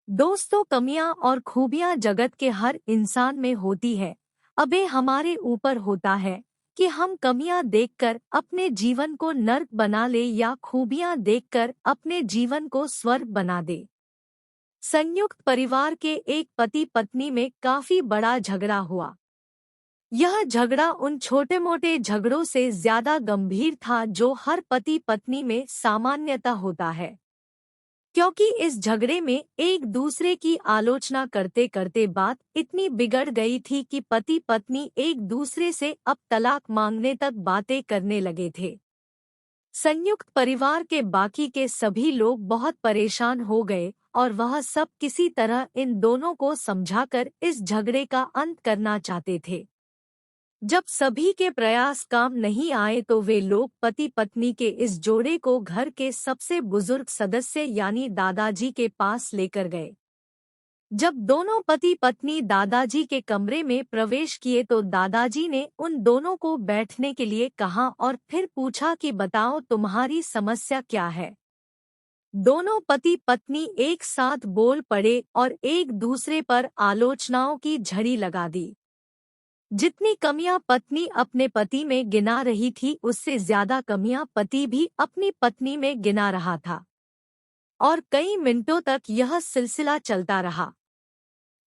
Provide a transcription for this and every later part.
दोस्तों, कमियां और खूबियां जगत के हर इंसान में होती है। अबे हमारे ऊपर होता है कि हम कमियां देखकर अपने जीवन को नर्क बना ले या खूबियां देखकर अपने जीवन को स्वर्ग बना दे। संयुक्त परिवार के एक पति पत्नी में काफी बड़ा झगड़ा हुआ। यह झगड़ा उन छोटे मोटे झगड़ों से ज्यादा गंभीर था जो हर पति पत्नी में सामान्यतः होता है, क्योंकि इस झगड़े में एक दूसरे की आलोचना करते करते बात इतनी बिगड़ गई थी कि पति पत्नी एक दूसरे से अब तलाक मांगने तक बातें करने लगे थे। संयुक्त परिवार के बाकी के सभी लोग बहुत परेशान हो गए और वह सब किसी तरह इन दोनों को समझाकर इस झगड़े का अंत करना चाहते थे। जब सभी के प्रयास काम नहीं आए तो वे लोग पति पत्नी के इस जोड़े को घर के सबसे बुजुर्ग सदस्य यानी दादाजी के पास लेकर गए। जब दोनों पति पत्नी दादाजी के कमरे में प्रवेश किए तो दादाजी ने उन दोनों को बैठने के लिए कहा और फिर पूछा कि बताओ, तुम्हारी समस्या क्या है। दोनों पति पत्नी एक साथ बोल पड़े और एक दूसरे पर आलोचनाओं की झड़ी लगा दी। जितनी कमियां पत्नी अपने पति में गिना रही थी, उससे ज्यादा कमियां पति भी अपनी पत्नी में गिना रहा था और कई मिनटों तक यह सिलसिला चलता रहा।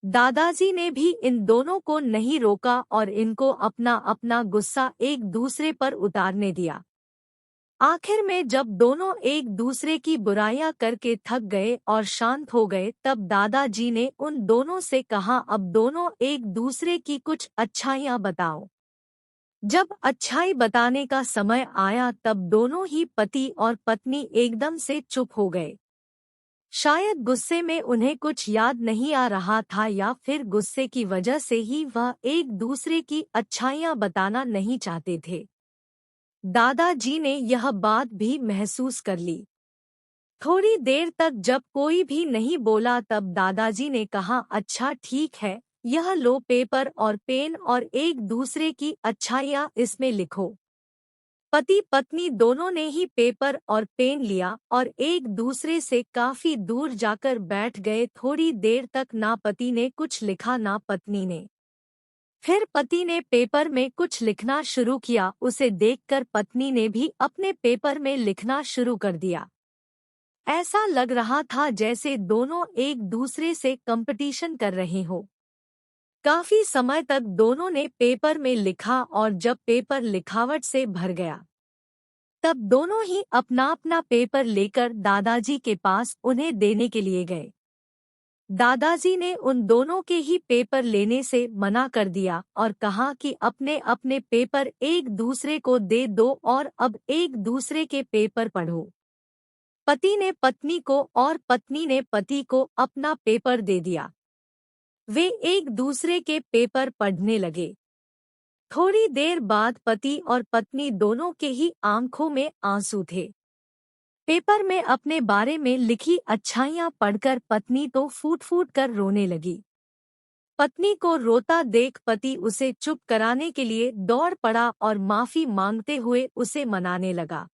दादाजी ने भी इन दोनों को नहीं रोका और इनको अपना अपना गुस्सा एक दूसरे पर उतारने दिया। आखिर में जब दोनों एक दूसरे की बुराइयां करके थक गए और शांत हो गए, तब दादाजी ने उन दोनों से कहा, अब दोनों एक दूसरे की कुछ अच्छाइयां बताओ। जब अच्छाई बताने का समय आया तब दोनों ही पति और पत्नी एकदम से चुप हो गए। शायद गुस्से में उन्हें कुछ याद नहीं आ रहा था या फिर गुस्से की वजह से ही वह एक दूसरे की अच्छाइयां बताना नहीं चाहते थे। दादाजी ने यह बात भी महसूस कर ली। थोड़ी देर तक जब कोई भी नहीं बोला तब दादाजी ने कहा, अच्छा ठीक है, यह लो पेपर और पेन और एक दूसरे की अच्छाइयां इसमें लिखो। पति पत्नी दोनों ने ही पेपर और पेन लिया और एक दूसरे से काफी दूर जाकर बैठ गए। थोड़ी देर तक ना पति ने कुछ लिखा ना पत्नी ने। फिर पति ने पेपर में कुछ लिखना शुरू किया। उसे देखकर पत्नी ने भी अपने पेपर में लिखना शुरू कर दिया। ऐसा लग रहा था जैसे दोनों एक दूसरे से कंपटीशन कर रहे हो। काफी समय तक दोनों ने पेपर में लिखा और जब पेपर लिखावट से भर गया तब दोनों ही अपना अपना पेपर लेकर दादाजी के पास उन्हें देने के लिए गए। दादाजी ने उन दोनों के ही पेपर लेने से मना कर दिया और कहा कि अपने अपने पेपर एक दूसरे को दे दो और अब एक दूसरे के पेपर पढ़ो। पति ने पत्नी को और पत्नी ने पति को अपना पेपर दे दिया। वे एक दूसरे के पेपर पढ़ने लगे। थोड़ी देर बाद पति और पत्नी दोनों के ही आंखों में आंसू थे। पेपर में अपने बारे में लिखी अच्छाइयां पढ़कर पत्नी तो फूट फूट कर रोने लगी। पत्नी को रोता देख पति उसे चुप कराने के लिए दौड़ पड़ा और माफी मांगते हुए उसे मनाने लगा।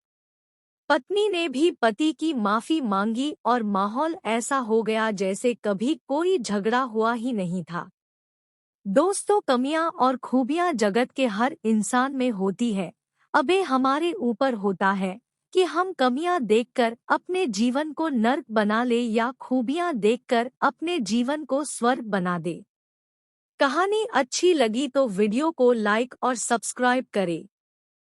पत्नी ने भी पति की माफी मांगी और माहौल ऐसा हो गया जैसे कभी कोई झगड़ा हुआ ही नहीं था। दोस्तों, कमियां और खूबियां जगत के हर इंसान में होती है। अबे हमारे ऊपर होता है कि हम कमियां देखकर अपने जीवन को नर्क बना ले या खूबियां देखकर अपने जीवन को स्वर्ग बना दे। कहानी अच्छी लगी तो वीडियो को लाइक और सब्सक्राइब करें।